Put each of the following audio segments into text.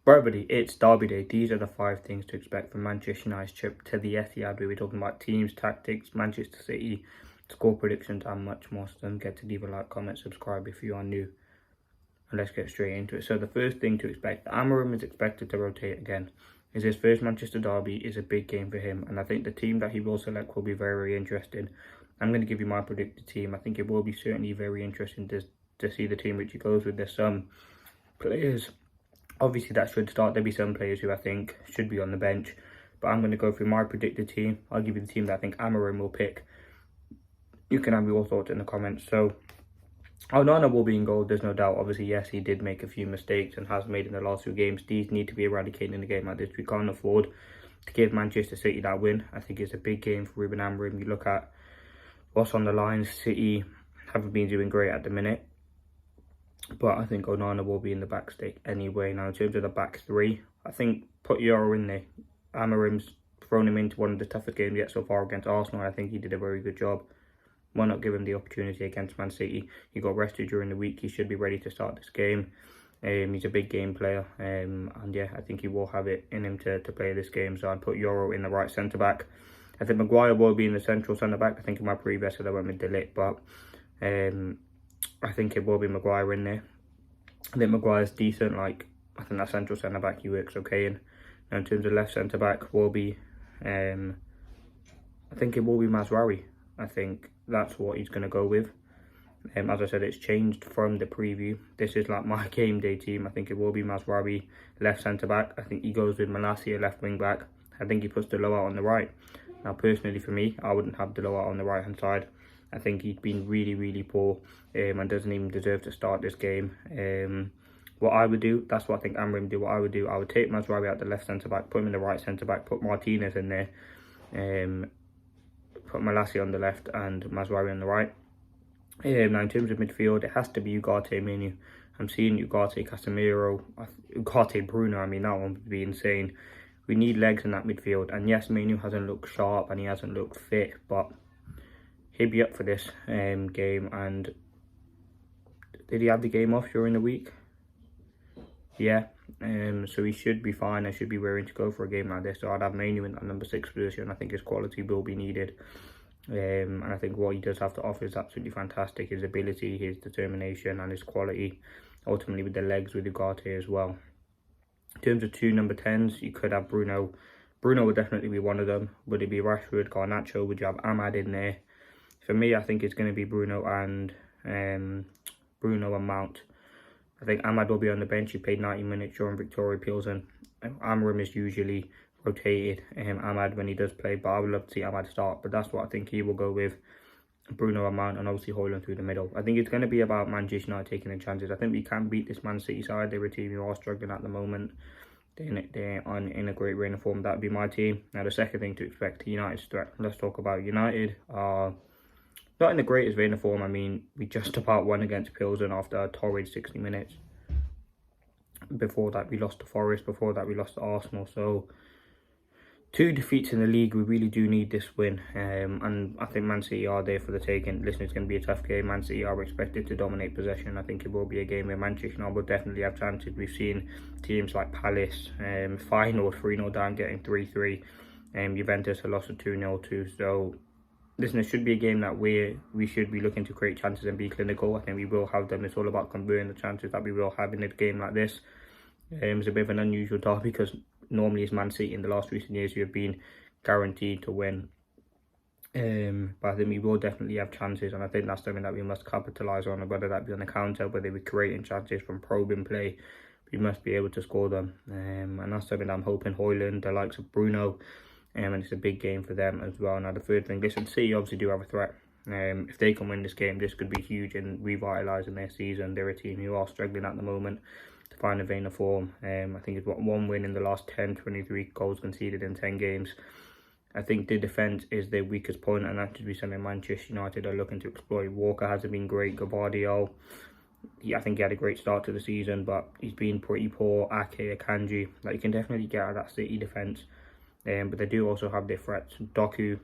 Right, buddy, it's Derby Day. These are the 5 things to expect from Manchester United's trip to the Etihad, where we're talking about teams, tactics, Manchester City, score predictions, and much more. So don't forget to leave a like, comment, subscribe if you are new. And let's get straight into it. So the first thing to expect, Amorim is expected to rotate again. Is his first Manchester derby is a big game for him, and I think the team that he will select will be very, very interesting. I'm going to give you my predicted team. I think it will be certainly very interesting to see the team which he goes with. There's some players obviously that should start. There'll be some players who I think should be on the bench, but I'm going to go through my predicted team. I'll give you the team that I think Amorim will pick. You can have your thoughts in the comments. So Onana will be in goal, there's no doubt. Obviously, yes, he did make a few mistakes and has made in the last few games. These need to be eradicated in a game like this. We can't afford to give Manchester City that win. I think it's a big game for Ruben Amorim. You look at what's on the line. City haven't been doing great at the minute, but I think Onana will be in the back stick anyway. Now, in terms of the back three, I think put Euro in there. Amorim's thrown him into one of the toughest games yet so far against Arsenal. I think he did a very good job. Why not give him the opportunity against Man City? He got rested during the week. He should be ready to start this game. He's a big game player. And yeah, I think he will have it in him to play this game. So I'd put Euro in the right centre-back. I think Maguire will be in the central centre-back. I think in my previous I went with De Ligt, but I think it will be Maguire in there. I think Maguire's decent. I think that central centre-back he works okay in. Now, in terms of left centre-back will be, I think it will be Mazraoui. I think that's what he's going to go with. As I said, it's changed from the preview. This is like my game day team. I think it will be Mazraoui, left centre-back. I think he goes with Malacia, left wing-back. I think he puts De Ligt on the right. Now, personally for me, I wouldn't have De Ligt on the right-hand side. I think he's been really, really poor and doesn't even deserve to start this game. What I would do, that's what I think Amorim do. What I would do, I would take Mazraoui out the left centre-back, put him in the right centre-back, put Martinez in there, put Malacia on the left and Mazraoui on the right. Now, in terms of midfield, it has to be Ugarte, Menu. I'm seeing Ugarte, Casemiro, Ugarte, Bruno. I mean, that one would be insane. We need legs in that midfield. And yes, Menu hasn't looked sharp and he hasn't looked fit, but he'd be up for this game. And did he have the game off during the week? Yeah. So he should be fine. I should be raring to go for a game like this. So I'd have Menu in that number 6 position. I think his quality will be needed. And I think what he does have to offer is absolutely fantastic. His ability, his determination and his quality. Ultimately with the legs with Ugarte as well. In terms of 2 number 10s, you could have Bruno. Bruno would definitely be one of them. Would it be Rashford, Garnacho? Would you have Ahmad in there? For me, I think it's going to be Bruno and Mount. I think Ahmad will be on the bench. He played 90 minutes during Victoria Pilsen. Amorim is usually rotated Ahmad when he does play, but I would love to see Ahmad start. But that's what I think he will go with. Bruno and Mount, and obviously Højlund through the middle. I think it's going to be about Manchester United taking the chances. I think we can beat this Man City side. They're a team who are struggling at the moment. They're in a great reign of form. That would be my team. Now, the second thing to expect, United's threat. Let's talk about United. Not in the greatest vein of form. I mean, we just about won against Pilsen after a torrid 60 minutes. Before that, we lost to Forest. Before that, we lost to Arsenal. So, 2 defeats in the league. We really do need this win. And I think Man City are there for the taking. Listen, it's going to be a tough game. Man City are expected to dominate possession. I think it will be a game where Manchester United will definitely have chances. We've seen teams like Palace, final 3-0 down, getting 3-3. Juventus a loss of 2-0 too. So, listen, it should be a game that we should be looking to create chances and be clinical. I think we will have them. It's all about converting the chances that we will have in a game like this. It's a bit of an unusual derby because normally it's Man City in the last recent years who have been guaranteed to win. But I think we will definitely have chances, and I think that's something that we must capitalise on, whether that be on the counter, whether we're creating chances from probing play. We must be able to score them. And that's something that I'm hoping Højlund, the likes of Bruno, and it's a big game for them as well. Now, the third thing, listen, City obviously do have a threat. If they can win this game, this could be huge in revitalising their season. They're a team who are struggling at the moment to find a vein of form. I think it's one win in the last 10, 23 goals conceded in 10 games. I think the defence is their weakest point, and that should be something Manchester United are looking to exploit. Walker hasn't been great. Gavardio, I think he had a great start to the season, but he's been pretty poor. Ake, Akanji, you can definitely get out of that City defence. But they do also have their threats. Doku,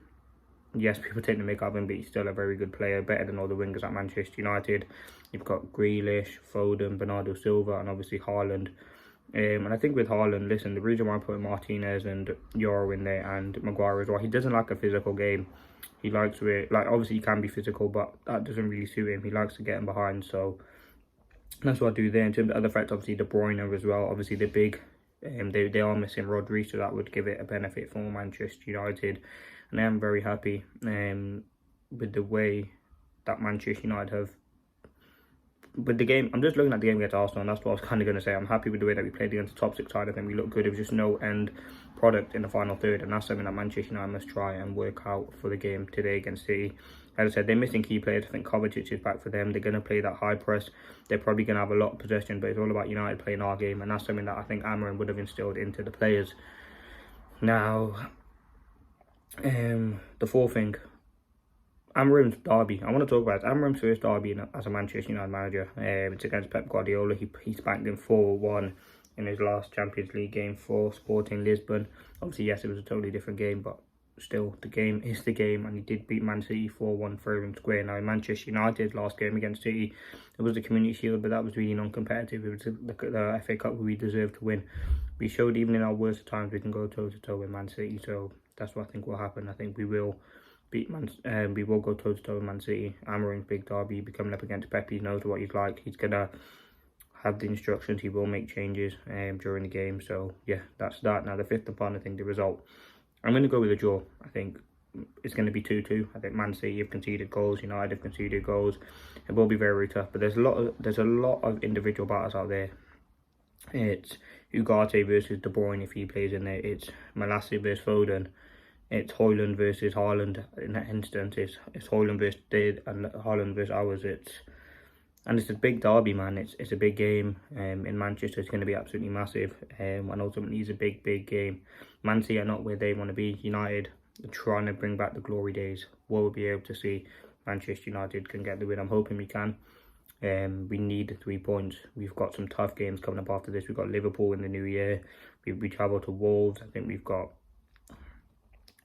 yes, people tend to make up him, but he's still a very good player, better than all the wingers at Manchester United. You've got Grealish, Foden, Bernardo Silva, and obviously Haaland. And I think with Haaland, listen, the reason why I'm putting Martinez and Euro in there and Maguire as well, he doesn't like a physical game. He likes it, like, obviously he can be physical, but that doesn't really suit him. He likes to get him behind, so that's what I do there. In terms of other threats, obviously De Bruyne as well. Obviously they're big. They are missing Rodri, so that would give it a benefit for Manchester United. And I am very happy with the way that Manchester United have. But the game, I'm just looking at the game against Arsenal, and that's what I was kind of going to say. I'm happy with the way that we played against the top six side. I think we looked good. It was just no end product in the final third, and that's something that Manchester United must try and work out for the game today against City. As I said, they're missing key players. I think Kovacic is back for them. They're going to play that high press. They're probably going to have a lot of possession, but it's all about United playing our game, and that's something that I think Amorim would have instilled into the players. Now, the fourth thing, Amorim's derby. I want to talk about it. Amorim's first derby as a Manchester United manager. It's against Pep Guardiola. He spanked him 4-1 in his last Champions League game for Sporting Lisbon. Obviously, yes, it was a totally different game, but still, the game is the game, and he did beat Man City 4-1 fair and square. Now, in Manchester United's last game against City, it was the Community Shield, but that was really non-competitive. It was the FA Cup we deserved to win. We showed even in our worst times we can go toe-to-toe with Man City, so that's what I think will happen. I think we will we will go toe-to-toe with Man City. Amorim's big derby, be coming up against Pep. He knows what he's like. He's going to have the instructions. He will make changes during the game. So, yeah, that's that. Now, the fifth and final thing, the result. I'm going to go with a draw. I think it's going to be 2-2. I think Man City have conceded goals. United have conceded goals. It will be very, very tough. But there's a lot of individual battles out there. It's Ugarte versus De Bruyne if he plays in there. It's Malacia versus Foden. It's Højlund versus Haaland in that instance. It's Højlund versus Did and Haaland versus ours. It's a big derby, man. It's a big game. In Manchester, it's going to be absolutely massive. And ultimately, it's a big, big game. Man City are not where they want to be. United are trying to bring back the glory days. We'll be able to see Manchester United can get the win. I'm hoping we can. We need the 3 points. We've got some tough games coming up after this. We've got Liverpool in the new year. We travel to Wolves. I think we've got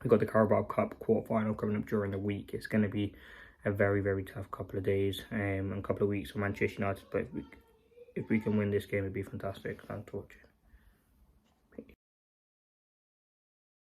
the Carabao Cup quarter-final coming up during the week. It's going to be a very, very tough couple of days and a couple of weeks for Manchester United. But if we can win this game, it'd be fantastic. Thanks for watching.